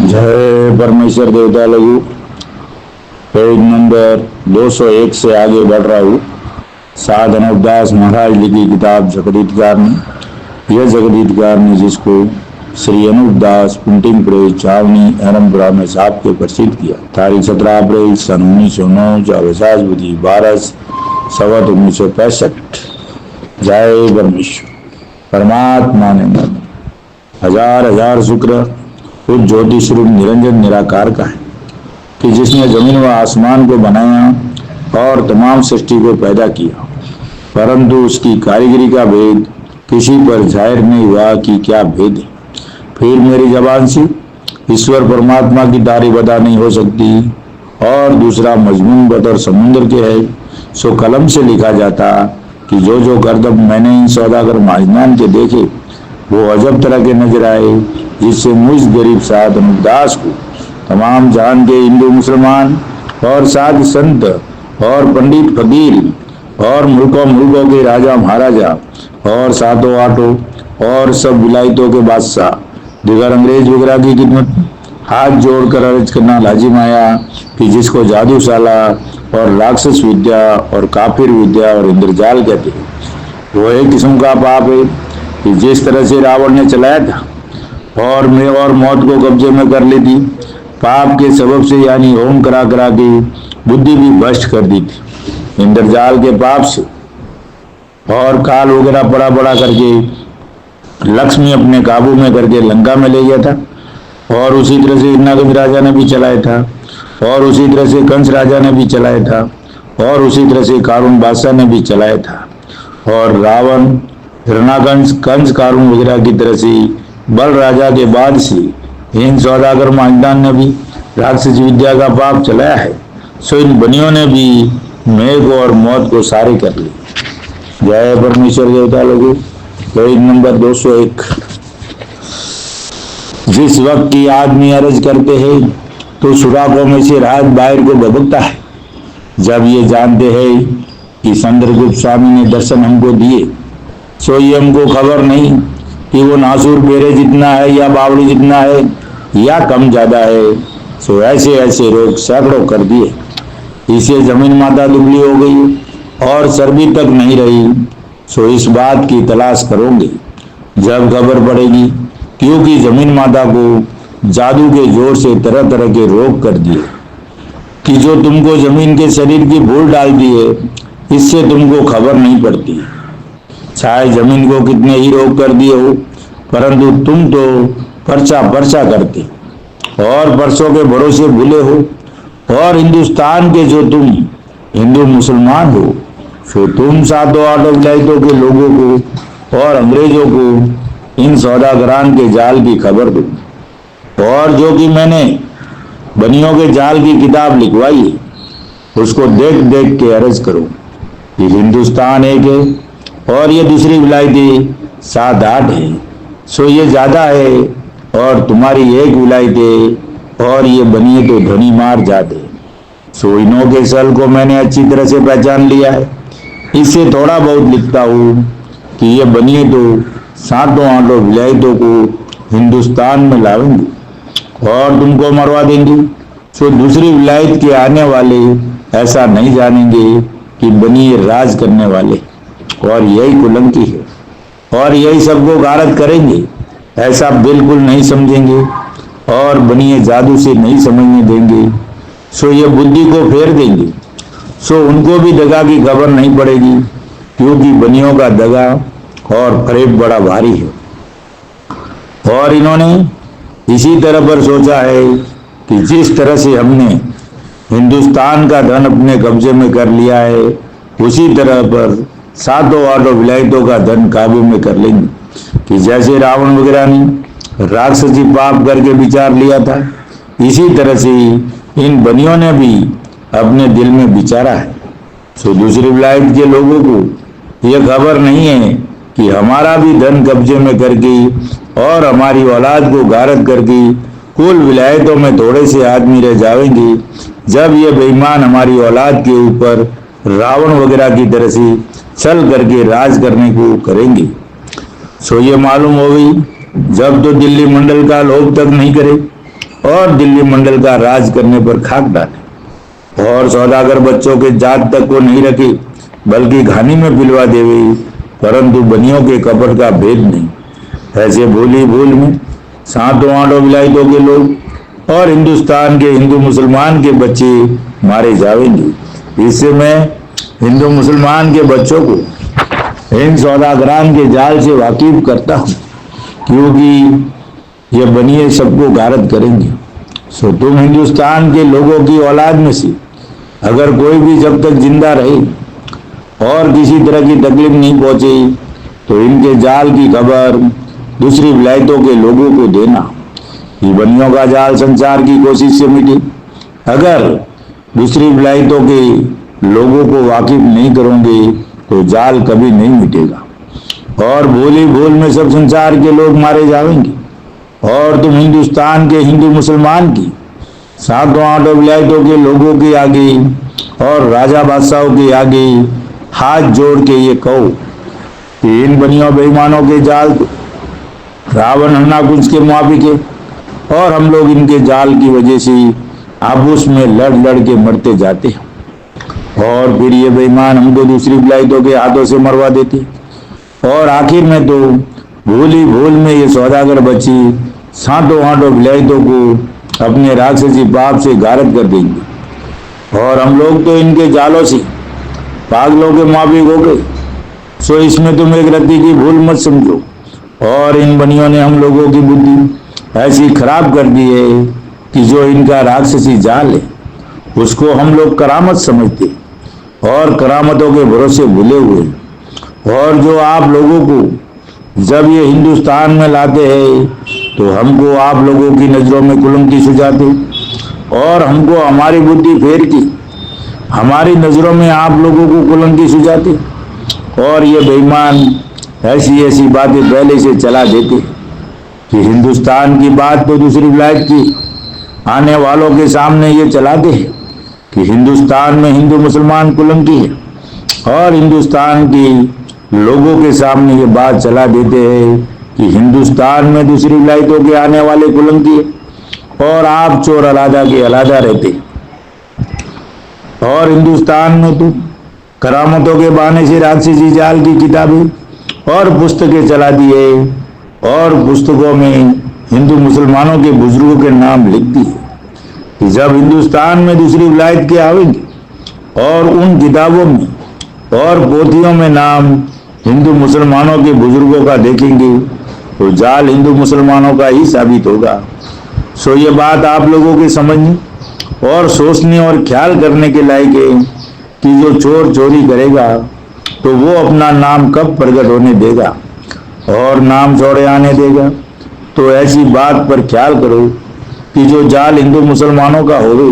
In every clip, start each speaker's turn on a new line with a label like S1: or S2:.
S1: जय परमेश्वर देवता लघु। पेज नंबर 201 से आगे बढ़ रहा हूँ। साध अनूपदास महाराज लिखी किताब जगदीतकारणी। यह जगदीतकारणी जिसको श्री अनूपदास प्रिंटिंग प्रेस छावनी एरमपुरा में छाप के प्रसिद्ध किया। तारीख 17 अप्रैल सन 1909 विशास बुद्धि 12 संवत 1965। जय परमेश्वर। परमात्मा ने मन हजार हजार शुक्र उस ज्योति स्वरूप निरंजन निराकार का है कि जिसने जमीन व आसमान को बनाया और तमाम सृष्टि को पैदा किया, परंतु उसकी कारीगरी का भेद किसी पर जाहिर नहीं हुआ कि क्या भेद है। फिर मेरी जबान से ईश्वर परमात्मा की तारीफ अदा नहीं हो सकती। और दूसरा मजमून बतौर समुद्र के है, सो कलम से लिखा जाता कि जो जो करतब मैंने इन सौदागर महाजनान के देखे वो अजब तरह के नजर आए, जिससे मुझ गरीब साध अनूपदास को तमाम जहान के हिंदू मुसलमान और साध संत और पंडित फकीर और मुल्कों मुल्कों के राजा महाराजा और सातों आठों और सब विलायतों के बादशाह दिगर अंग्रेज वगैरह की खिदमत हाथ जोड़कर अर्ज करना लाजिम आया कि जिसको जादूशाला और राक्षस विद्या और काफिर विद्या और इंद्रजाल कहते हैं, वो एक किस्म का पाप है कि जिस तरह से रावण ने चलाया था और मौत को कब्जे में कर ली थी, पाप के सबब से यानी होम करा करा के बुद्धि भी भ्रष्ट कर दी थी इंद्रजाल के पाप से, और काल वगैरह बड़ा बड़ा करके लक्ष्मी अपने काबू में करके लंका में ले गया था। और उसी तरह से हिरणाकश राजा ने भी चलाया था, और उसी तरह से कंस राजा ने भी चलाया था, और उसी तरह से कारून बादशाह ने भी चलाया था। और रावण हिरणाकंस कंस कारून वगैरह की तरह से बल राजा के बाद से इन सौदागर महाजनान ने भी राक्षस विद्या का पाप चलाया है। सो इन बनियों ने भी मेघ और मौत को सारे कर ली। जय परमेश्वर देवता लोगों। Page number 201। जिस वक्त की आदमी अर्ज करते हैं तो सुराखों में से रात बाहर को भभकता है। जब ये जानते हैं कि चंद्रगुप्त स्वामी ने दर्शन हमको दिए, सो ये हमको खबर नहीं कि वो नासूर बेरे जितना है या बावड़ी जितना है या कम ज्यादा है। सो ऐसे ऐसे रोग सैकड़ों कर दिए। इसे जमीन माता दुबली हो गई और चर्बी तक नहीं रही। सो इस बात की तलाश करोगे जब खबर पड़ेगी, क्योंकि जमीन माता को जादू के जोर से तरह तरह के रोग कर दिए कि जो तुमको जमीन के शरीर की भूल डालती है, इससे तुमको खबर नहीं पड़ती। चाहे जमीन को कितने ही रोग कर दिए हो, परंतु तुम तो पर्चा पर्चा करते और परसों के भरोसे भूले हो। और हिंदुस्तान के जो तुम हिंदू मुसलमान हो, तो तुम सातों आठों विलायतों के लोगों को और अंग्रेजों को इन सौदागरान के जाल की खबर दो। और जो कि मैंने बनियों के जाल की किताब लिखवाई है, उसको देख देख के अर्ज करो कि हिंदुस्तान एक है और ये दूसरी विलायतें 7-8 है। सो ये ज्यादा है और तुम्हारी एक विलायत है और ये बनिए तो धनी मार जाते। सो इनों के सल को मैंने अच्छी तरह से पहचान लिया है। इससे थोड़ा बहुत लिखता हूँ कि ये बनिए तो सातों आठों विलायतों को हिंदुस्तान में लावेंगे और तुमको मरवा देंगे। सो दूसरी विलायत के आने वाले ऐसा नहीं जानेंगे कि बनिए राज करने वाले और यही कुलंकी है और यही सबको गारत करेंगे, ऐसा बिल्कुल नहीं समझेंगे और बनिए जादू से नहीं समझने देंगे। सो ये बुद्धि को फेर देंगे। सो उनको भी दगा की खबर नहीं पड़ेगी, क्योंकि बनियों का दगा और फरेब बड़ा भारी है। और इन्होंने इसी तरह पर सोचा है कि जिस तरह से हमने हिंदुस्तान का धन अपने कब्जे में कर लिया है, उसी तरह पर सातों आठों विलायतों का धन काबू में कर लेंगे। कि जैसे रावण वगैरह ने राक्षसी पाप करके विचार लिया था, इसी तरह से इन बनियों ने भी अपने दिल में विचारा है। सो दूसरी विलायत के लोगों को यह खबर नहीं है कि हमारा भी धन कब्जे में करके और हमारी औलाद को गारत करके कुल विलायतों में थोड़े से आदमी रह जाएंगे, जब ये बेईमान हमारी औलाद के ऊपर रावण वगैरह की तरह से चल करके राज करने को करेंगे। सो ये मालूम हो गई जब तो दिल्ली मंडल का लोभ तक नहीं करे और दिल्ली मंडल का राज करने पर खाक डाले। और सौदागर बच्चों के जात तक को नहीं रखे, बल्कि घानी में पिलवा देवे, परंतु बनियों के कपट का भेद नहीं। ऐसे भूली भूल में सातों आठों विलायतों के लोग और हिंदुस्तान के हिंदू मुसलमान के बच्चे मारे जाएंगे। इससे मैं हिंदू मुसलमान के बच्चों को इन सौदागरान के जाल से वाकिफ करता हूँ, क्योंकि ये बनिए सबको गारत करेंगे। सो तुम हिंदुस्तान के लोगों की औलाद में से अगर कोई भी जब तक जिंदा रहे और किसी तरह की तकलीफ नहीं पहुंचे, तो इनके जाल की खबर दूसरी विलायतों के लोगों को देना। ये बनियों का जाल संसार की कोशिश से मिटे। अगर दूसरी विलायतों के लोगों को वाकिफ नहीं करोगे तो जाल कभी नहीं मिटेगा और भूली भूल में सब संसार के लोग मारे जाएंगे। और तुम हिंदुस्तान के हिंदू मुसलमान की सातों आठों विलायतों के लोगों के आगे और राजा बादशाहों के आगे हाथ जोड़ के ये कहो कि इन बनियों बेईमानों के जाल को रावण हन्नाकुंज के मुआफिक है और हम लोग इनके जाल की वजह से आपस में लड़ लड़ के मरते जाते हैं, और फिर ये बेईमान हमको दूसरी विलायतों के हाथों से मरवा देते, और आखिर में तो भूली भूल में ये सौदागर बच्ची सातों आठों विलायतों को अपने राक्षसी पाप से गारत कर देंगे और हम लोग तो इनके जालों से पागलों के मुआफिक हो गए। सो इसमें तुम एक रत्ती की भूल मत समझो। और इन बनियों ने हम लोगों की बुद्धि ऐसी खराब कर दी है कि जो इनका राक्षसी जाल है उसको हम लोग करामत समझते और करामतों के भरोसे भूले हुए, और जो आप लोगों को जब ये हिंदुस्तान में लाते हैं तो हमको आप लोगों की नज़रों में कुलंकी सुझाते और हमको हमारी बुद्धि फेर की हमारी नज़रों में आप लोगों को कुलंकी सुझाते, और ये बेईमान ऐसी ऐसी बातें पहले से चला देते कि हिंदुस्तान की बात तो दूसरी विलायत की आने वालों के सामने ये चलाते हैं कि हिंदुस्तान में हिंदू मुसलमान कुलंकी है, और हिंदुस्तान के लोगों के सामने ये बात चला देते हैं कि हिंदुस्तान में दूसरी विलायतों के आने वाले कुलंकी है और आप चोर अलादा के अलादा रहते, और हिंदुस्तान में तो करामतों के बहाने से राक्षसी जाल की किताबें और पुस्तकें चला दिए और पुस्तकों में हिंदू मुसलमानों के बुजुर्गों के नाम लिख दिए कि जब हिंदुस्तान में दूसरी विलायत के आवेंगे और उन किताबों में और पोथियों में नाम हिंदू मुसलमानों के बुजुर्गों का देखेंगे तो जाल हिंदू मुसलमानों का ही साबित होगा। सो ये बात आप लोगों के समझने और सोचने और ख्याल करने के लायक है कि जो चोर चोरी करेगा तो वो अपना नाम कब प्रकट होने देगा और नाम छोड़े आने देगा। तो ऐसी बात पर ख्याल करो कि जो जाल हिंदू मुसलमानों का हो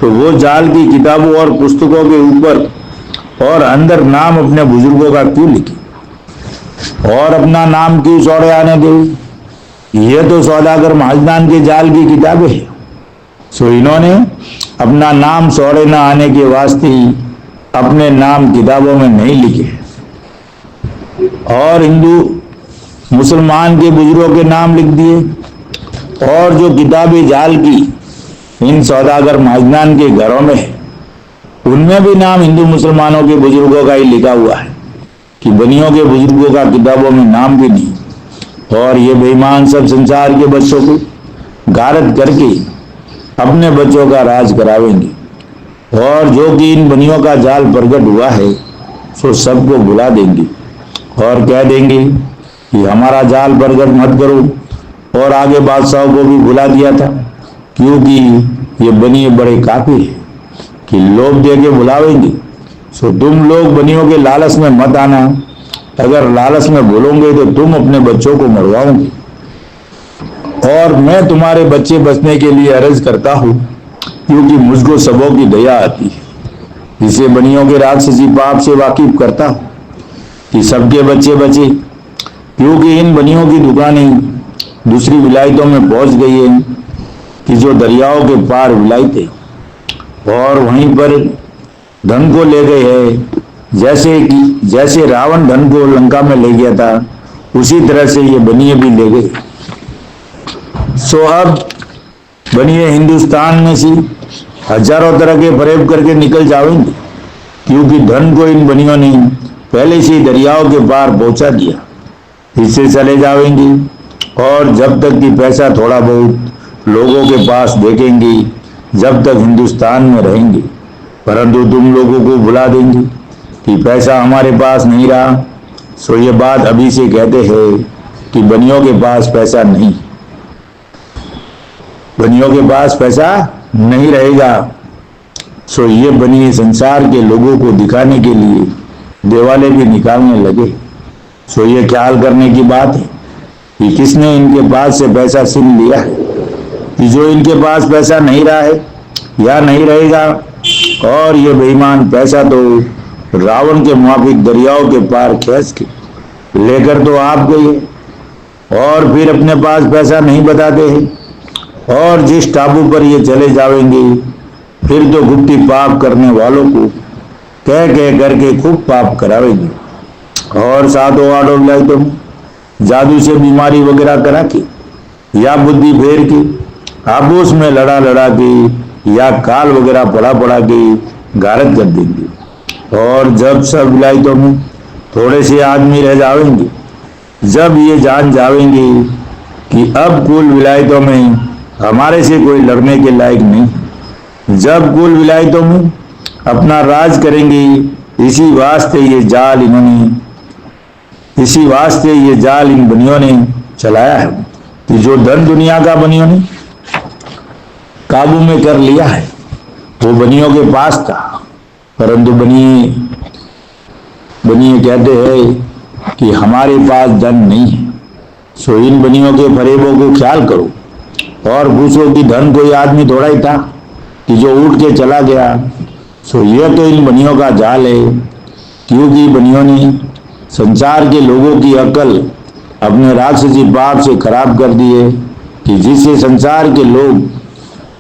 S1: तो वो जाल की किताबों और पुस्तकों के ऊपर और अंदर नाम अपने बुजुर्गों का क्यों लिखे और अपना नाम क्यों छोड़े आने दे। ये तो सौदागर महाजनान के जाल की किताबें हैं। सो इन्होंने अपना नाम छोड़े न आने के वास्ते ही अपने नाम किताबों में नहीं लिखे और हिंदू मुसलमान के बुजुर्गों के नाम लिख दिए, और जो किताबें जाल की इन सौदागर महाजनान के घरों में है उनमें भी नाम हिंदू मुसलमानों के बुजुर्गों का ही लिखा हुआ है कि बनियों के बुजुर्गों का किताबों में नाम भी नहीं। और ये बेईमान सब संसार के बच्चों को गारत करके अपने बच्चों का राज करावेंगे, और जो कि इन बनियों का जाल प्रकट हुआ है सो सबको बुला देंगे और कह देंगे कि हमारा जाल प्रकट मत करो, और आगे बादशाहों को भी बुला दिया था क्योंकि ये बनिए बड़े काफी है कि लोभ दे के बुलावेंगे। सो तुम लोग बनियों के लालच में मत आना, अगर लालच में बोलोगे तो तुम अपने बच्चों को मरवाओगे, और मैं तुम्हारे बच्चे बचने के लिए अर्ज करता हूँ क्योंकि मुझको सबों की दया आती है। इसे बनियों के राक्षसी पाप से वाकिफ करता हूँ कि सबके बच्चे बचे, क्योंकि इन बनियों की दुकानें दूसरी विलायतों में पहुंच गई है कि जो दरियाओं के पार विलायतें और वहीं पर धन को ले गए हैं, जैसे रावण धन को लंका में ले गया था उसी तरह से ये बनिए भी ले गए। सो अब बनिए हिंदुस्तान में से हजारों तरह के फरेब करके निकल जाएंगे, क्योंकि धन को इन बनियों ने पहले से दरियाओं के पार पहुंचा दिया। इससे चले जाएंगे और जब तक कि पैसा थोड़ा बहुत लोगों के पास देखेंगे, जब तक हिंदुस्तान में रहेंगे, परंतु तुम लोगों को भुला देंगे कि पैसा हमारे पास नहीं रहा। सो ये बात अभी से कहते हैं कि बनियों के पास पैसा नहीं, बनियों के पास पैसा नहीं रहेगा। सो ये बनिए संसार के लोगों को दिखाने के लिए दिवाले भी निकालने लगे। सो ये ख्याल करने की बात है कि किसने इनके पास से पैसा छीन लिया है, कि जो इनके पास पैसा नहीं रहा है या नहीं रहेगा। और ये बेईमान पैसा तो रावण के मुआफिक दरियाओं के पार खींच के लेकर तो आप गए, और फिर अपने पास पैसा नहीं बताते हैं, और जिस टापू पर ये चले जाएंगे फिर तो गुप्ती पाप करने वालों को कह कह करके खूब पाप करावेंगे, और सातों आठों विलायतों में जादू से बीमारी वगैरह करा के या बुद्धि फेर के आपस में लड़ा लड़ा के या काल वगैरह पड़ा के गारत कर देंगे। और जब सब विलायतों में थोड़े से आदमी रह जाएंगे, जब ये जान जाएंगे कि अब कुल विलायतों में हमारे से कोई लड़ने के लायक नहीं, जब कुल विलायतों में अपना राज करेंगे, इसी वास्ते ये जाल इन बनियों ने चलाया है कि जो धन दुनिया का बनियों ने काबू में कर लिया है वो बनियों के पास था, परंतु बनिए कहते हैं कि हमारे पास धन नहीं है। सो इन बनियों के फरेबों को ख्याल करो और पूछो कि धन कोई आदमी थोड़ा ही था कि जो उठ के चला गया। सो यह तो इन बनियों का जाल है, क्योंकि बनियों ने संसार के लोगों की अकल अपने राक्षसी पाप से खराब कर दी है, कि जिससे संसार के लोग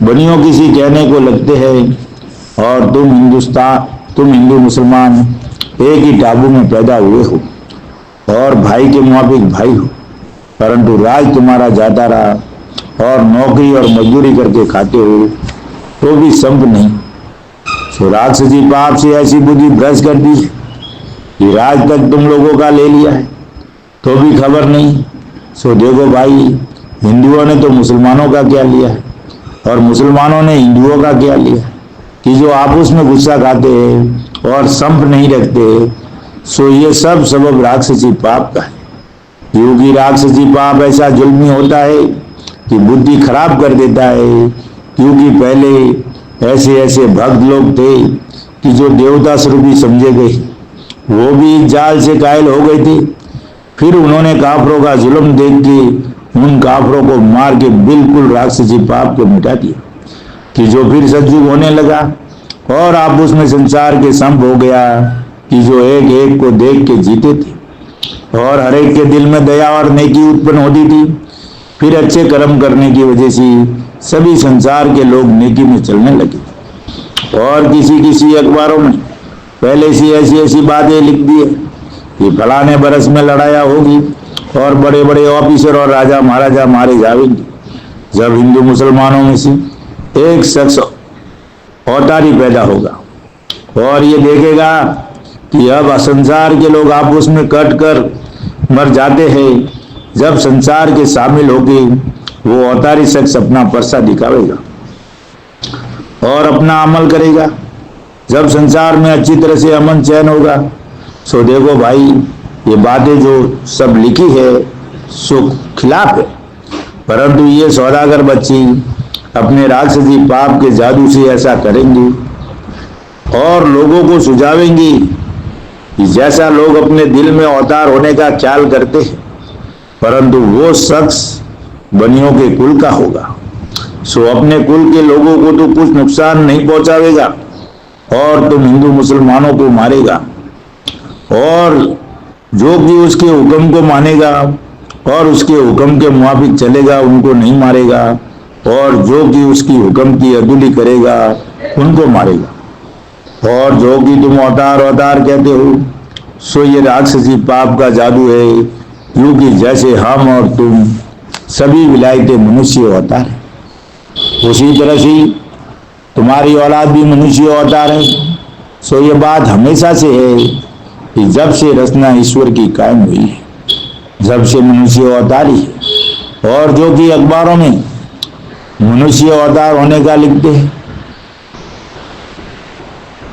S1: बनियों किसी कहने को लगते हैं। और तुम हिंदू मुसलमान एक ही टापू में पैदा हुए हो और भाई के मुआफिक भाई हो, परंतु राज तुम्हारा जाता रहा और नौकरी और मजदूरी करके खाते हो तो भी संप नहीं। सो राक्षसी पाप से ऐसी बुद्धि भ्रष्ट कर दी कि राज तक तुम लोगों का ले लिया है तो भी खबर नहीं। सो देखो भाई, हिंदुओं ने तो मुसलमानों का क्या लिया है और मुसलमानों ने हिंदुओं का क्या लिया, कि जो आपस में गुस्सा खाते हैं और संप नहीं रखते। सो ये सब सबब राक्षसी पाप का है, क्योंकि राक्षसी पाप ऐसा जुल्मी होता है कि बुद्धि खराब कर देता है। क्योंकि पहले ऐसे भक्त लोग थे कि जो देवता स्वरूपी समझे गए, वो भी जाल से कायल हो गए थे। फिर उन्होंने काफरों का जुल्म देख के उन काफरों को मार के बिल्कुल राक्षसी पाप को मिटा दिया, कि जो फिर सतयुग होने लगा और आप उसमें संसार के संप हो गया, कि जो एक एक को देख के जीते थे और हर एक के दिल में दया और नेकी उत्पन्न होती थी। फिर अच्छे कर्म करने की वजह से सभी संसार के लोग नेकी में चलने लगे। और किसी अखबारों में पहले से ऐसी बातें लिख दी है कि फलाने बरस में लड़ाया होगी और बड़े बड़े ऑफिसर और राजा महाराजा मारे जाएंगे। जब हिंदू मुसलमानों में से एक शख्स औतारी पैदा होगा और ये देखेगा कि अब संसार के लोग आपस में कट कर मर जाते हैं, जब संसार के शामिल होके वो औतारी शख्स अपना परसा दिखावेगा और अपना अमल करेगा। जब संसार में अच्छी तरह से अमन चैन होगा। सो देखो भाई, ये बातें जो सब लिखी है सो खिलाफ है, परंतु ये सौदागर बच्ची अपने राक्षसी पाप के जादू से ऐसा करेंगी और लोगों को सुझावेंगी कि जैसा लोग अपने दिल में अवतार होने का ख्याल करते हैं, परंतु वो शख्स बनियों के कुल का होगा। सो अपने कुल के लोगों को तो कुछ नुकसान नहीं पहुंचावेगा और तुम हिंदू मुसलमानों को मारेगा, और जो भी उसके हुक्म को मानेगा और उसके हुक्म के मुताबिक चलेगा उनको नहीं मारेगा, और जो कि उसकी हुक्म की अदुली करेगा उनको मारेगा। और जो कि तुम अवतार कहते हो, सो ये राक्षसी पाप का जादू है, क्योंकि जैसे हम और तुम सभी विलायते मनुष्य अवतार है। उसी तरह से तुम्हारी औलाद भी मनुष्य अवतार है। सो ये बात हमेशा से है कि जब से रचना ईश्वर की कायम हुई है, जब से मनुष्य अवतार ही है। और जो कि अखबारों में मनुष्य अवतार होने का लिखते हैं,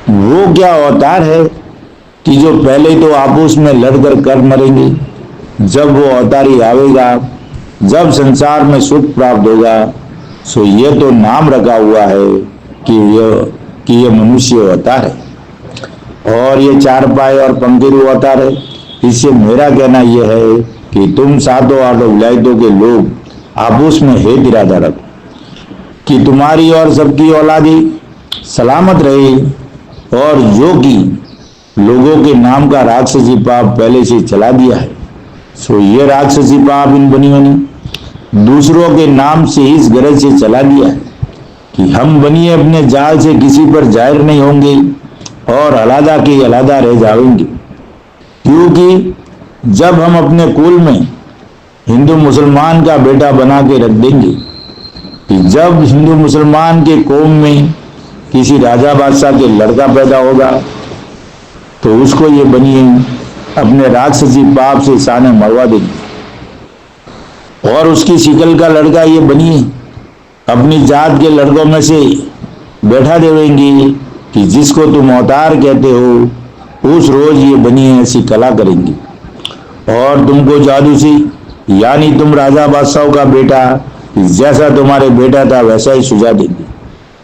S1: वो क्या अवतार है कि जो पहले तो आपस में लड़कर कर मरेंगे, जब वो अवतारी आवेगा, जब संसार में सुख प्राप्त होगा, सो ये तो नाम रखा हुआ है कि ये मनुष्य अवतार है और ये चार पाए और पंखेरु अवतार है। इससे मेरा कहना यह है कि तुम सातों आठों विलायतों के लोग आपस में हेत इरादा रखो कि तुम्हारी और सबकी औलादी सलामत रहे, और जो कि लोगों के नाम का राक्षसी पाप पहले से चला दिया है, सो ये राक्षसी पाप इन बनियों ने दूसरों के नाम से इस गरज से चला दिया है कि हम बनिए अपने जाल से किसी पर जाहिर नहीं होंगे और अलहदा के अलहदा रह जाएंगे। क्योंकि जब हम अपने कुल में हिंदू मुसलमान का बेटा बना के रख देंगे कि जब हिंदू मुसलमान के कौम में किसी राजा बादशाह के लड़का पैदा होगा तो उसको ये बनिए अपने राक्षसी पाप से साने मरवा देंगे, और उसकी शिकल का लड़का ये बनिए अपनी जात के लड़कों में से बैठा देवेंगे कि जिसको तुम अवतार कहते हो, उस रोज ये बनिए ऐसी कला करेंगे और तुमको जादू से, यानी तुम राजा बादशाह का बेटा जैसा तुम्हारे बेटा था वैसा ही सुझा देंगे,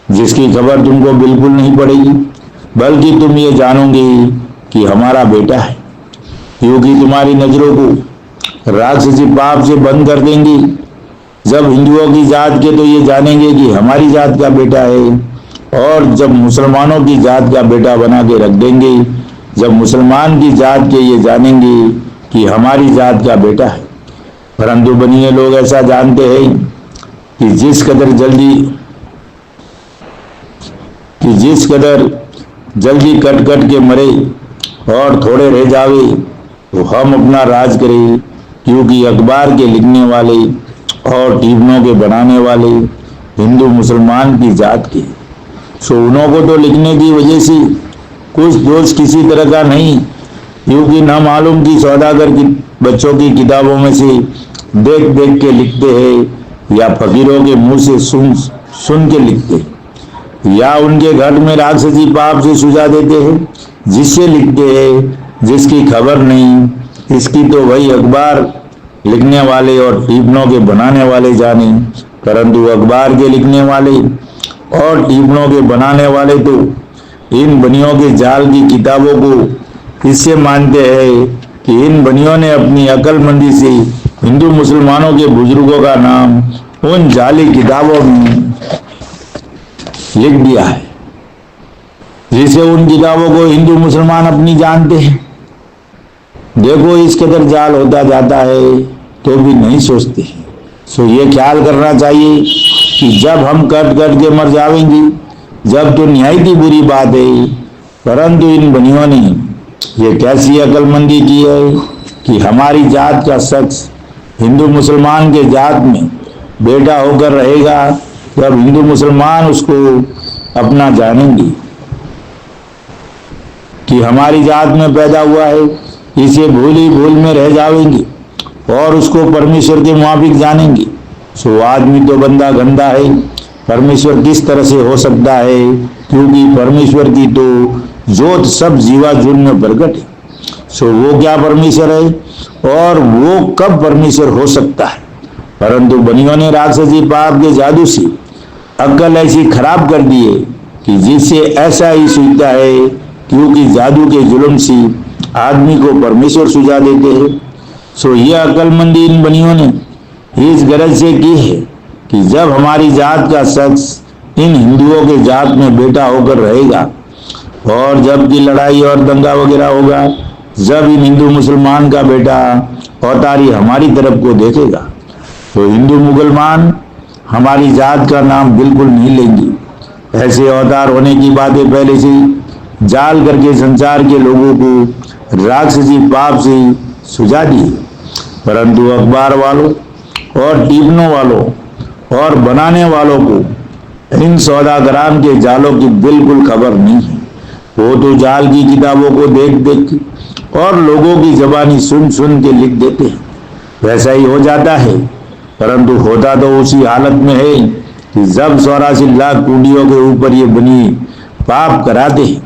S1: जिसकी खबर तुमको बिल्कुल नहीं पड़ेगी, बल्कि तुम ये जानोगे कि हमारा बेटा है। क्योंकि तुम्हारी नजरों को राक्षसी पाप से बंद कर देंगे। जब हिंदुओं की जात के तो ये जानेंगे कि हमारी जात का बेटा है, और जब मुसलमानों की जात का बेटा बना के रख देंगे, जब मुसलमान की जात के ये जानेंगे कि हमारी जात का बेटा है। परंतु बनिए लोग ऐसा जानते हैं कि जिस कदर जल्दी कट कट के मरे और थोड़े रह जावे तो हम अपना राज करें। क्योंकि अखबार के लिखने वाले और टिप्पणों के बनाने वाले हिंदू मुसलमान की जात के, सो उन्हों को तो लिखने की वजह से कुछ दोष किसी तरह का नहीं, क्योंकि न मालूम की सौदागर की बच्चों की किताबों में से देख देख के लिखते हैं या फकीरों के मुंह से सुन के लिखते हैं, या उनके घर में राक्षसी पाप से सुझा देते हैं जिससे लिखते हैं, जिसकी खबर नहीं। इसकी तो वही अखबार लिखने वाले और टिप्पणों के बनाने वाले जाने। परंतु अखबार के लिखने वाले और टिप्पणों के बनाने वाले तो इन बनियों के जाल की किताबों को इससे मानते हैं कि इन बनियों ने अपनी अक्लमंदी से हिंदू मुसलमानों के बुजुर्गों का नाम उन जाली किताबों में लिख दिया है, जिसे उन किताबों को हिंदू मुसलमान अपनी जानते हैं। देखो इस कदर जाल होता जाता है तो भी नहीं सोचते। सो ये ख्याल करना चाहिए कि जब हम कट कट के मर जाएंगे, जब तो निहायत ही बुरी बात है। परंतु इन बनियों ने ये कैसी अक्लमंदी की है कि हमारी जात का शख्स हिंदू मुसलमान के जात में बेटा होकर रहेगा, जब हिंदू मुसलमान उसको अपना जानेंगे कि हमारी जात में पैदा हुआ है, इसे भूल ही भूल में रह जाएंगे और उसको परमेश्वर के मुआबिक जानेंगे। सो आदमी तो बंदा गंदा है, परमेश्वर किस तरह से हो सकता है? क्योंकि परमेश्वर की तो जोत सब जीवाजुन में प्रकट है। सो वो क्या परमेश्वर है और वो कब परमेश्वर हो सकता है? परंतु बनियों ने राक्षसी पाप के जादू से अक्ल ऐसी खराब कर दी है कि जिससे ऐसा ही सूझता है, क्योंकि जादू के जुल्म से आदमी को परमेश्वर सुझा देते हैं। सो यह अक्लमंदी इन बनियों ने इस गरज से की है कि जब हमारी जात का शख्स इन हिंदुओं के जात में बेटा होकर रहेगा और जब की लड़ाई और दंगा वगैरह होगा, जब इन हिंदू मुसलमान का बेटा अवतारी हमारी तरफ को देखेगा तो हिंदू मुसलमान हमारी जात का नाम बिल्कुल नहीं लेंगे। ऐसे अवतार होने की बातें पहले से जाल करके संसार के लोगों को राक्षसी पाप से सुझा दी। परंतु अखबार वालों और टिप्पणों वालों और बनाने वालों को इन सौदागराम के जालों की बिल्कुल खबर नहीं है। वो तो जाल की किताबों को देख देख के और लोगों की जबानी सुन सुन के लिख देते हैं। वैसा ही हो जाता है, परंतु होता तो उसी हालत में है कि जब 84 लाख कुंडियों के ऊपर ये बनी पाप कराते हैं।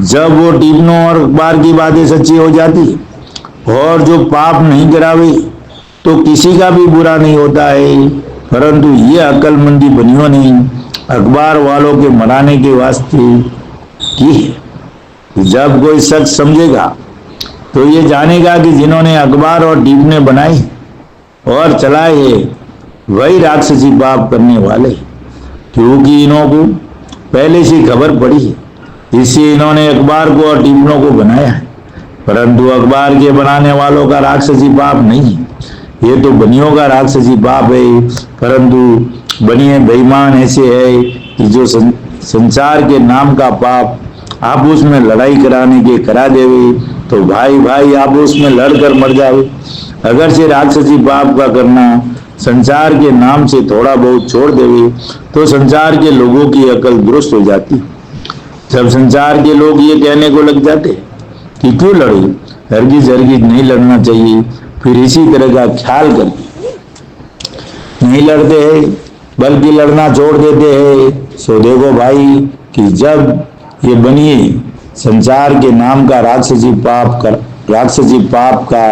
S1: जब वो टीपनों और अखबार की बातें सच्ची हो जाती है और जो पाप नहीं करावे तो किसी का भी बुरा नहीं होता है। परंतु ये अक्लमंदी बनियों ने अखबार वालों के मनाने के वास्ते की है। जब कोई शख्स समझेगा तो ये जानेगा कि जिन्होंने अखबार और टीपने बनाए और चलाए हैं वही राक्षसी पाप करने वाले, क्योंकि इन्हों को पहले से खबर पड़ी है। इससे इन्होंने अखबार को और टीपनों को बनाया है। परंतु अखबार के बनाने वालों का राक्षसी पाप नहीं है, ये तो बनियों का राक्षसी पाप है। परंतु बनिए बेईमान ऐसे है कि जो संसार के नाम का पाप आपस में लड़ाई कराने के करा देवे तो भाई भाई आपस में लड़कर मर जावे। अगर से राक्षसी पाप का करना संसार के नाम से थोड़ा बहुत छोड़ देवे तो संसार के लोगों की अकल दुरुस्त हो जाती। जब संसार के लोग ये कहने को लग जाते कि क्यों लड़े, हरगिज हरगिज नहीं लड़ना चाहिए, फिर इसी तरह का ख्याल करके नहीं लड़ते हैं बल्कि लड़ना छोड़ देते हैं। सो देखो भाई कि जब ये बनिए संसार के नाम का राक्षसी पाप का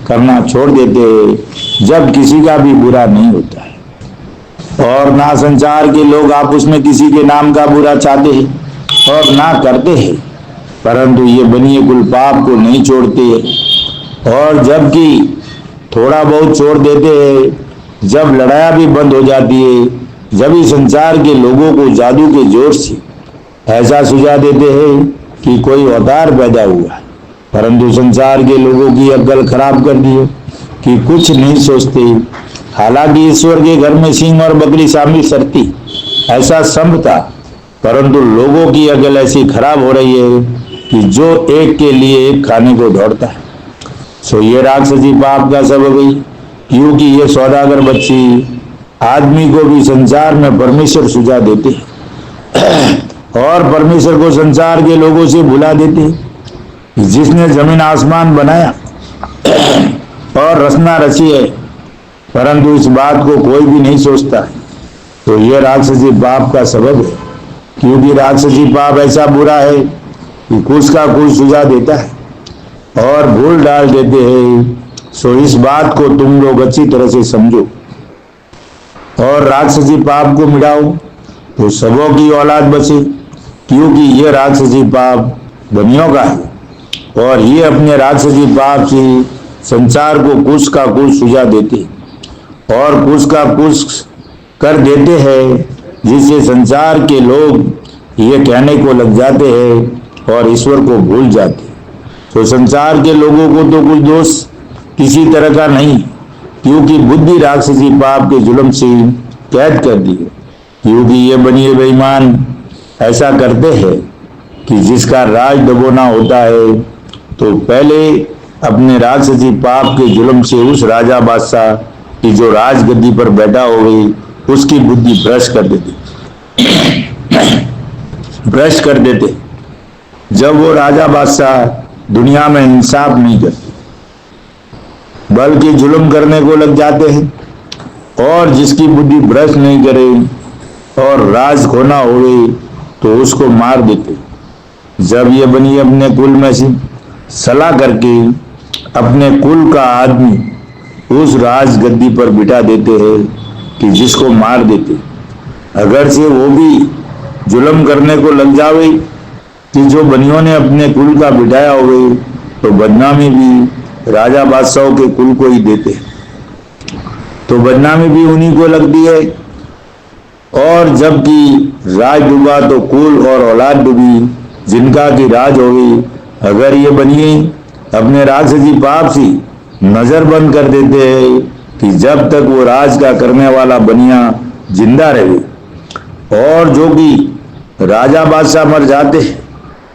S1: करना छोड़ देते हैं, जब किसी का भी बुरा नहीं होता है और ना संसार के लोग आपस में किसी के नाम का बुरा चाहते हैं और ना करते हैं, परंतु ये बनिए कुल पाप को नहीं छोड़ते और जबकि थोड़ा बहुत छोड़ देते हैं, जब लड़ाया भी बंद हो जाती है, जब ही संसार के लोगों को जादू के जोर से ऐसा सुझा देते हैं कि कोई अवतार पैदा हुआ, परंतु संसार के लोगों की अक्ल खराब कर दी है कि कुछ नहीं सोचते। हालांकि ईश्वर के घर में सिंह और बकरी शामिल सरती ऐसा संभ था, परंतु लोगों की अकल ऐसी खराब हो रही है कि जो एक के लिए एक खाने को दौड़ता है। सो ये राक्षसी पाप का सबब है, क्योंकि ये सौदागर बच्ची आदमी को भी संसार में परमेश्वर सुझा देते और परमेश्वर को संसार के लोगों से भुला देते। जिसने जमीन आसमान बनाया और रचना रची है, परंतु इस बात को कोई भी नहीं सोचता, तो यह राक्षसी पाप का सबब है। क्योंकि राक्षसी पाप ऐसा बुरा है कि कुछ का कुछ सुझा देता है और भूल डाल देते हैं। सो इस बात को तुम लोग अच्छी तरह से समझो और राक्षसी पाप को मिटाओ तो सबों की औलाद बचे, क्योंकि ये राक्षसी पाप बनियों का है और ये अपने राक्षसी पाप से संसार को कुछ का कुछ सुझा देते और कुछ का कुछ कर देते हैं, जिससे संसार के लोग ये कहने को लग जाते हैं और ईश्वर को भूल जाते। तो संसार के लोगों को तो कुछ दोष किसी तरह का नहीं, क्योंकि बुद्धि राक्षसी पाप के जुल्म से कैद कर दी है। क्योंकि ये बनिए बेईमान ऐसा करते हैं कि जिसका राज दबोना होता है तो पहले अपने राक्षसी पाप के जुल्म से उस राजा बादशाह की जो राजगद्दी पर बैठा हो गई उसकी बुद्धि भ्रष्ट कर देते। जब वो राजा बादशाह दुनिया में इंसाफ नहीं करते बल्कि जुल्म करने को लग जाते हैं और जिसकी बुद्धि भ्रष्ट नहीं करे और राज खोना होवे तो उसको मार देते। जब ये बनी अपने कुल में से सलाह करके अपने कुल का आदमी उस राज गद्दी पर बिठा देते हैं कि जिसको मार देते, अगर से वो भी जुल्म करने को लग जावे कि जो बनियों ने अपने कुल का बिठाया हुए तो बदनामी भी राजा बादशाहों के कुल को ही देते, तो बदनामी भी उन्हीं को लगती है। और जबकि राज डूबा तो कुल और औलाद डूबी जिनका की राज होगी। अगर ये बनिए अपने राक्षसी पाप से नजर बंद कर देते हैं कि जब तक वो राज का करने वाला बनिया जिंदा रहे और जो कि राजा बादशाह मर जाते हैं,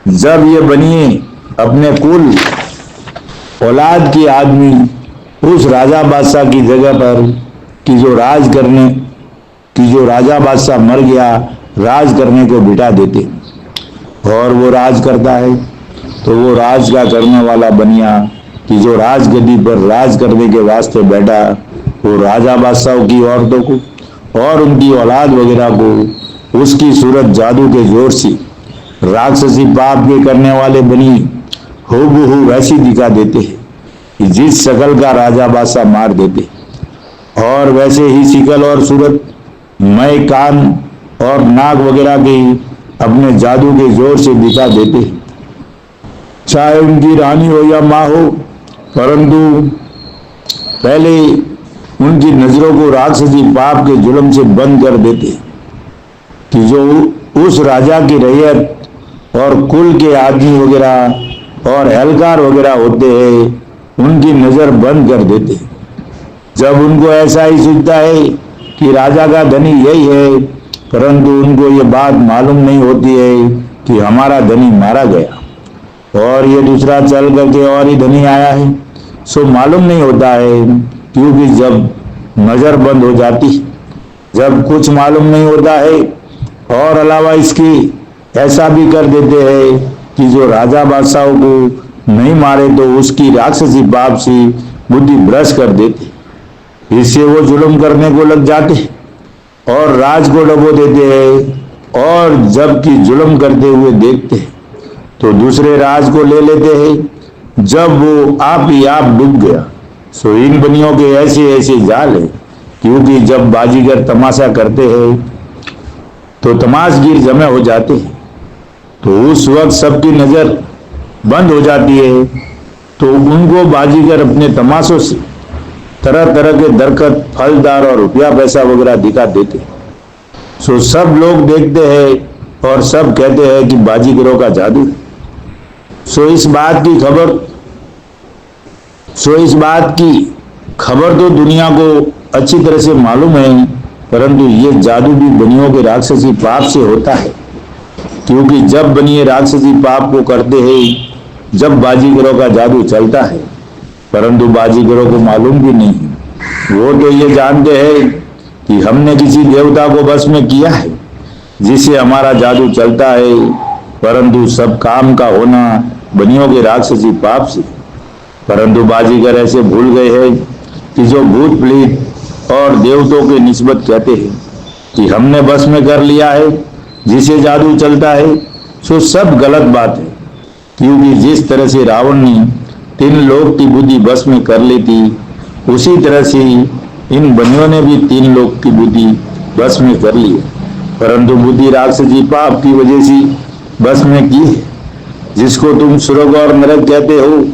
S1: जब ये बनिए अपने कुल औलाद की आदमी उस राजा बादशाह की जगह पर कि जो राज करने कि जो राजा बादशाह मर गया राज करने को बिठा देते, और वो राज करता है तो वो राज का करने वाला बनिया कि जो राजगद्दी पर राज करने के वास्ते बैठा, वो राजा बादशाहों की औरतों को और उनकी औलाद वगैरह को उसकी सूरत जादू के जोर से राक्षसी पाप के करने वाले बनी हूबहू वैसी दिखा देते हैं कि जिस शकल का राजा बादशाह मार देते, और वैसे ही शिकल और सूरत, मय, कान और नाक वगैरह की अपने जादू के जोर से दिखा देते, चाहे उनकी रानी हो या माँ हो, परंतु पहले उनकी नजरों को राक्षसी पाप के जुल्म से बंद कर देते कि जो उस राजा की रैयत और कुल के आदमी वगैरह और एहलकार वगैरह होते हैं उनकी नजर बंद कर देते। जब उनको ऐसा ही सूझता है कि राजा का धनी यही है, परंतु उनको ये बात मालूम नहीं होती है कि हमारा धनी मारा गया और ये दूसरा चल करके और ही धनी आया है, सो मालूम नहीं होता है, क्योंकि जब नजर बंद हो जाती, जब कुछ मालूम नहीं होता है, और अलावा इसकी ऐसा भी कर देते हैं कि जो राजा बादशाहों को नहीं मारे तो उसकी राक्षसी पाप से बुद्धि भ्रष्ट कर देते, इससे वो जुल्म करने को लग जाते और राज को डबो देते हैं, और जबकि जुल्म करते हुए देखते हैं तो दूसरे राज को ले लेते हैं। जब वो आप ही आप डूब गया, सो इन बनियों के ऐसे ऐसे जाल है, क्योंकि जब बाजीगर तमाशा करते हैं तो तमाशगीर जमे हो जाते हैं, तो उस वक्त सबकी नजर बंद हो जाती है, तो उनको बाजीगर अपने तमाशों से तरह तरह के दरकत, फलदार और रुपया पैसा वगैरह दिखा देते। सो सब लोग देखते हैं और सब कहते हैं कि बाजीगरों का जादू है। सो इस बात की खबर तो दुनिया को अच्छी तरह से मालूम है, परंतु ये जादू भी बनियों के राक्षसी पाप से होता है, क्योंकि जब बनिए राक्षसी पाप को करते हैं, जब बाजीगरों का जादू चलता है, परंतु बाजीगरों को मालूम भी नहीं। वो तो ये जानते हैं कि हमने किसी देवता को बस में किया है जिससे हमारा जादू चलता है, परंतु सब काम का होना बनियों के राक्षसी पाप से। परंतु बाजीगर ऐसे भूल गए हैं कि जो भूत प्रेत और देवताओं के निस्बत कहते हैं कि हमने बस में कर लिया है जिसे जादू चलता है, सो सब गलत बात है, क्योंकि जिस तरह से रावण ने 3 लोग की बुद्धि बस में कर ली थी, उसी तरह से इन बनियों ने भी 3 लोग की बुद्धि बस में कर ली है, परंतु बुद्धि राक्षसी पाप की वजह से बस में की है। जिसको तुम स्वर्ग और नरक कहते हो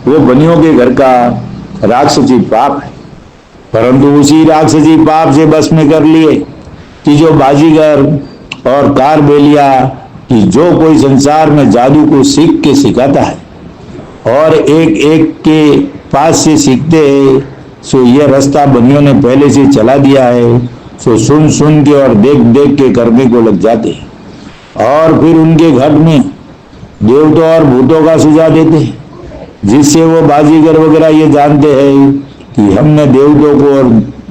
S1: वो बनियों के घर का राक्षसी पाप है, परंतु उसी राक्षसी पाप से बस में कर लिए कि जो बाजीगर और कारबेलिया कि जो कोई संसार में जादू को सीख के सिखाता है और एक एक के पास से सीखते हैं, सो ये रास्ता बनियों ने पहले से चला दिया है, सो सुन सुन के और देख देख के करने को लग जाते हैं, और फिर उनके घर में देवताओं और भूतों का सुझाव देते हैं, जिससे वो बाजीगर वगैरह ये जानते हैं कि हमने देवताओं को और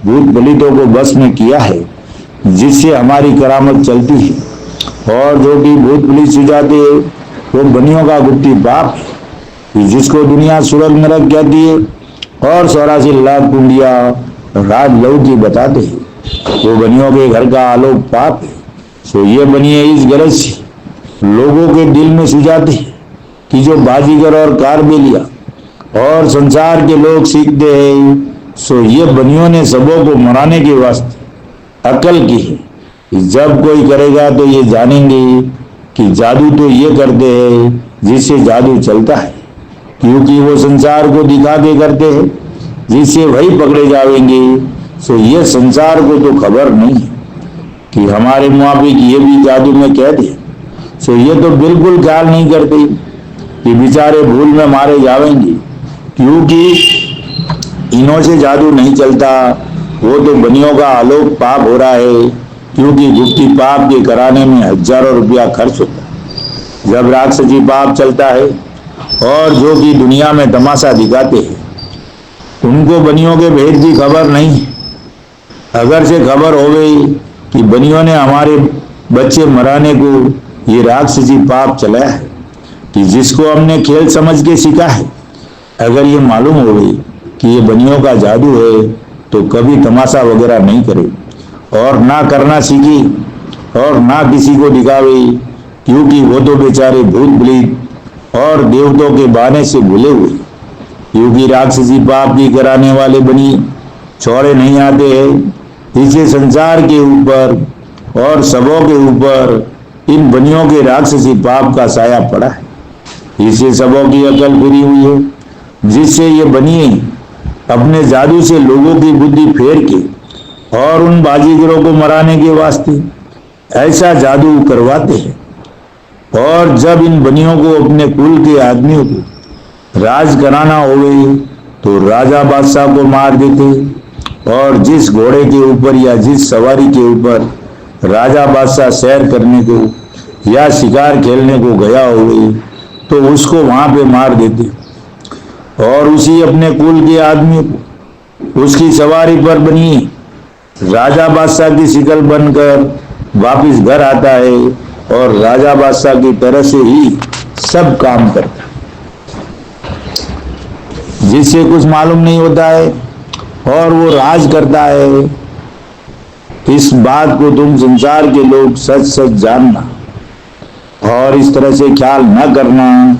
S1: भूत बलितों को बस में किया है, जिससे हमारी करामत चलती है, और जो भी भूत बलित सुझाते हैं वो बनियों का गुप्ती पाप है, जिसको दुनिया स्वर्ग नरक कहती है और 84 लाख कुंडिया राजलौकी बताते हैं, वो बनियों के घर का आलोक पाप है। सो ये बनिए इस गरज से लोगों के दिल में सुझाते हैं कि जो बाजीगर और कारबेलिया और संसार के लोग सीखते हैं, सो ये बनियों ने सबों को मराने के वास्ते अकल की है कि जब कोई करेगा तो ये जानेंगे कि जादू तो ये करते हैं जिससे जादू चलता है, क्योंकि वो संसार को दिखा के करते हैं जिससे वही पकड़े जाएंगे। सो ये संसार को तो खबर नहीं है कि हमारे मुआबिक ये भी जादू में कह दे, सो ये तो बिल्कुल ख्याल नहीं करते कि बेचारे भूल में मारे जाएंगे, क्योंकि इन्हों से जादू नहीं चलता, वो तो बनियों का आलोक पाप हो रहा है, क्योंकि गुप्ती पाप के कराने में हजारों रुपया खर्च होता है। जब राक्षसी पाप चलता है और जो कि दुनिया में तमाशा दिखाते हैं, उनको बनियों के भेद की खबर नहीं है। अगर से खबर हो गई कि बनियों ने हमारे बच्चे मराने को ये राक्षसी पाप चलाया है कि जिसको हमने खेल समझ के सीखा है, अगर ये मालूम हो गई कि ये बनियों का जादू है तो कभी तमाशा वगैरह नहीं करे और ना करना सीखी और ना किसी को दिखावे, क्योंकि वो तो बेचारे भूत प्रेत और देवताओं के बहाने से भूले हुए, क्योंकि राक्षसी पाप की कराने वाले बनी छोड़े नहीं आते हैं। इसे संसार के ऊपर और सबों के ऊपर इन बनियों के राक्षसी पाप का साया पड़ा है। इससे सबों की अकल फिरी हुई है, जिससे ये बनिए अपने जादू से लोगों की बुद्धि फेर के और उन बाजीगरों को मराने के वास्ते ऐसा जादू करवाते हैं। और जब इन बनियों को अपने कुल के आदमियों को राज कराना होवे तो राजा बादशाह को मार देते, और जिस घोड़े के ऊपर या जिस सवारी के ऊपर राजा बादशाह सैर करने को या शिकार खेलने को गया होवे तो उसको वहां पे मार देते, और उसी अपने कुल के आदमी को उसकी सवारी पर बनी राजा बादशाह की शिकल बनकर वापिस घर आता है और राजा बादशाह की तरह से ही सब काम करता है, जिससे कुछ मालूम नहीं होता है और वो राज करता है। इस बात को तुम संसार के लोग सच सच जानना और इस तरह से ख्याल न करना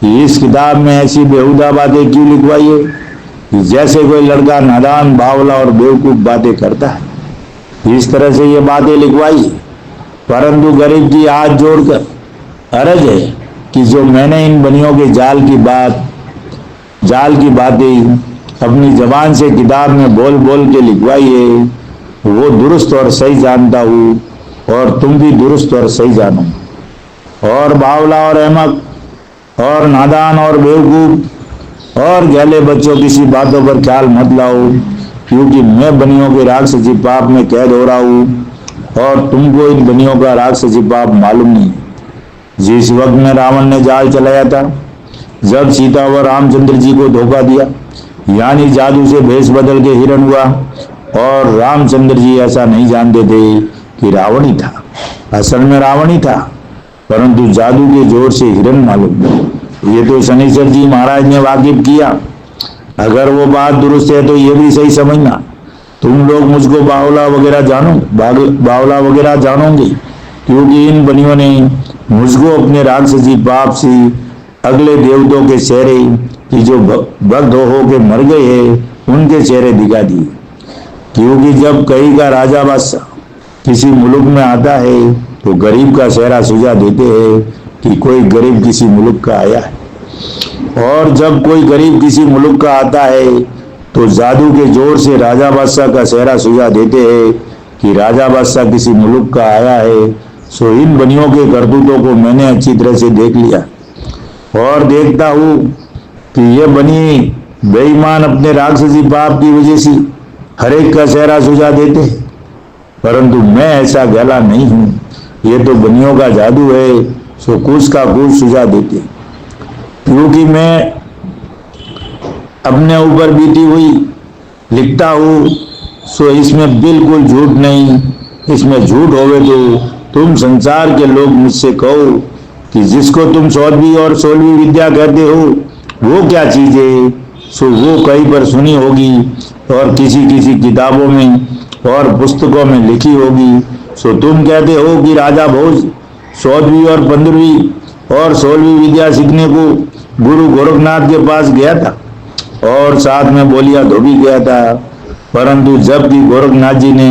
S1: कि इस किताब में ऐसी बेहुदा बातें क्यों लिखवाई है कि जैसे कोई लड़का नादान बावला और बेवकूफ बातें करता है, इस तरह से ये बातें लिखवाई है। परंतु गरीब की हाथ जोड़कर अर्ज है कि जो मैंने इन बनियों के जाल की बातें अपनी जबान से किताब में बोल बोल के लिखवाई है वो दुरुस्त और सही जानता हूँ, और तुम भी दुरुस्त और सही जानो। और बावला और अहमक और नादान और बेवकूफ और गहले बच्चों किसी बातों पर ख्याल मत लाओ, क्योंकि मैं बनियों के राक्षसी पाप में कैद हो रहा हूँ और तुमको इन बनियों का राक्षसी पाप मालूम नहीं। जिस वक्त में रावण ने जाल चलाया था, जब सीता व रामचंद्र जी को धोखा दिया, यानी जादू से भेष बदल के हिरण हुआ, और रामचंद्र जी ऐसा नहीं जानते थे कि रावण ही था, असल में रावण ही था, परंतु जादू के जोर से हिरण मालूम। ये तो शनिश्चर जी महाराज ने वाकिफ किया। अगर वो बात दुरुस्त है तो ये भी सही समझना, तुम लोग मुझको बावला वगैरह जानोगे, क्योंकि इन बनियों ने मुझको अपने राक्षसी पाप से अगले देवताओं के चेहरे की जो भक्त हो के मर गए हैं उनके चेहरे दिखा दिए। क्योंकि जब कहीं का राजा बादशाह किसी मुल्क में आता है तो गरीब का चेहरा सुझा देते हैं कि कोई गरीब किसी मुल्क का आया है, और जब कोई गरीब किसी मुल्क का आता है तो जादू के जोर से राजा बादशाह का चेहरा सुझा देते हैं कि राजा बादशाह किसी मुल्क का आया है। सो इन बनियों के करतूतों को मैंने अच्छी तरह से देख लिया और देखता हूँ कि ये बनी बेईमान अपने राक्षसी पाप की वजह से हर एक का चेहरा सुझा देते हैं, परंतु मैं ऐसा गला नहीं हूँ। ये तो बनियों का जादू है, सो कुछ का कुछ सुझा देते, क्योंकि मैं अपने ऊपर बीती हुई लिखता हूँ, सो इसमें बिल्कुल झूठ नहीं। इसमें झूठ होवे तो तुम संसार के लोग मुझसे कहो कि जिसको तुम 14वीं और 16वीं विद्या कहते हो वो क्या चीज है, सो वो कहीं पर सुनी होगी और किसी किसी किताबों में और पुस्तकों में लिखी होगी। सो तुम कहते हो कि राजा भोज 14वीं और 15वीं और 16वीं विद्या सीखने को गुरु गोरखनाथ के पास गया था और साथ में बोलिया धोबी गया था, परंतु जबकि गोरखनाथ जी ने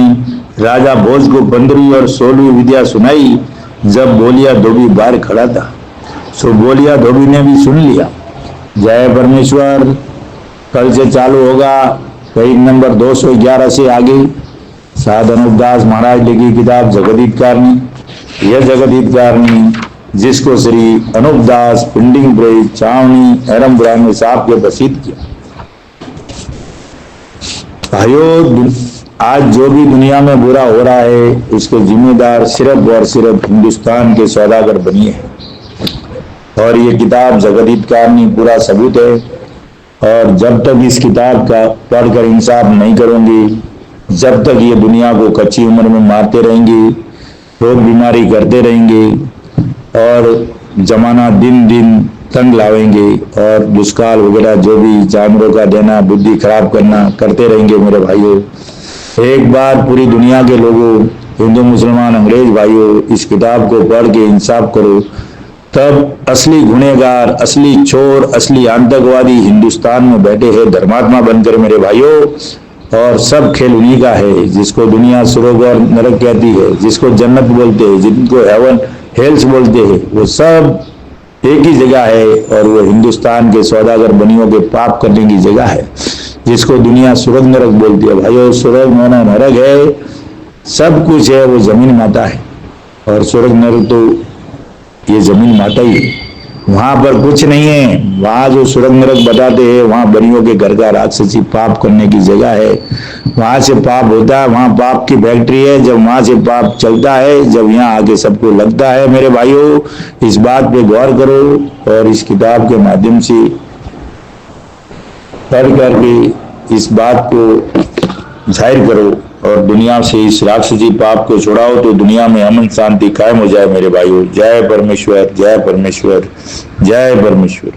S1: राजा भोज को 15वीं और 16वीं विद्या सुनाई, जब बोलिया धोबी बाहर खड़ा था, सो बोलिया धोबी ने भी सुन लिया। जय परमेश्वर। कल से चालू होगा पेज नंबर 211 से आगे साध अनुपदास महाराज लिखी किताब जगत हितकारणी। यह जगत हितकारणी जिसको श्री अनुपदास पिंडिंग ब्रिज चावनी एरमपुरा में साहब के प्रसिद्ध किया। भाइयों, आज जो भी दुनिया में बुरा हो रहा है इसके जिम्मेदार सिर्फ और सिर्फ हिंदुस्तान के सौदागर बनिए हैं, और ये किताब जगत हितकारणी पूरा सबूत है। और जब तक इस किताब का पढ़कर इंसाफ नहीं करूंगी जब तक ये दुनिया को कच्ची उम्र में मारते रहेंगे, रोग बीमारी करते रहेंगे और जमाना दिन दिन तंग लावेंगे और दुष्काल वगैरह जो भी जानवरों का देना, बुद्धि खराब करना करते रहेंगे मेरे भाइयों। एक बार पूरी दुनिया के लोगों, हिंदू मुसलमान अंग्रेज भाइयों, इस किताब को पढ़ के इंसाफ करो, तब असली गुनहगार, असली चोर, असली आतंकवादी हिंदुस्तान में बैठे हैं धर्मात्मा बनकर मेरे भाइयों। और सब खेल उन्हीं का है, जिसको दुनिया स्वर्ग और नरक कहती है, जिसको जन्नत बोलते हैं, जिनको हेवन हेल्स बोलते हैं, वो सब एक ही जगह है और वो हिंदुस्तान के सौदागर बनियों के पाप करने की जगह है, जिसको दुनिया स्वर्ग नरक बोलती है। भाइयों, स्वर्ग माना नरक है, सब कुछ है, वो जमीन माता है और स्वर्ग नरक तो ये जमीन माता ही है। वहां पर कुछ नहीं है, वहां जो स्वर्ग नरक बताते हैं वहां बनियों के घर का राक्षसी पाप करने की जगह है। वहां से पाप होता है, वहां पाप की फैक्ट्री है। जब वहां से पाप चलता है, जब यहाँ आके सबको लगता है मेरे भाइयों, इस बात पे गौर करो और इस किताब के माध्यम से पढ़ करके इस बात को जाहिर करो और दुनिया से इस राक्षसी पाप को छुड़ाओ, तो दुनिया में अमन शांति कायम हो जाए मेरे भाइयों। जय परमेश्वर, जय परमेश्वर, जय परमेश्वर।